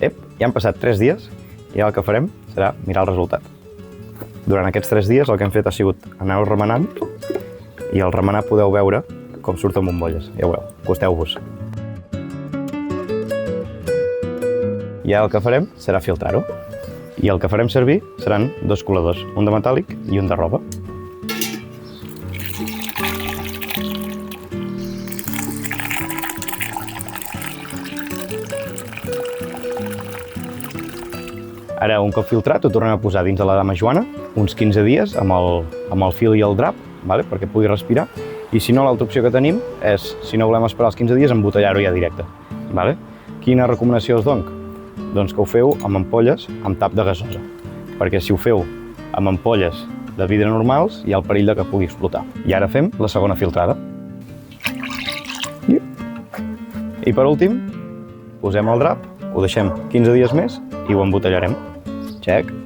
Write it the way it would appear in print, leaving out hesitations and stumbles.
Ja han passat 3 dies i el que farem serà mirar el resultat. Durant aquests 3 dies el que hem fet ha sigut anar-ho remenant i al remenar podeu veure com surten bombolles. Ja ho veureu, acosteu-vos. I ara el que farem serà filtrar-ho. I el que farem servir seran 2 coladors, un de metàl·lic i un de roba. Ara, un cop filtrat, ho tornem a posar dins de la dama joana, uns 15 dies amb el fil i el drap, perquè pugui respirar. I si no, l'altra opció que tenim és, si no volem esperar els 15 dies, embotellar-ho ja directe. Quina recomanació us dono? Doncs que ho feu amb ampolles amb tap de gasosa, perquè si ho feu amb ampolles de vidre normals hi ha el perill que pugui explotar. I ara fem la segona filtrada. I per últim, posem el drap, ho deixem 15 dies més i ho embotellarem. Check!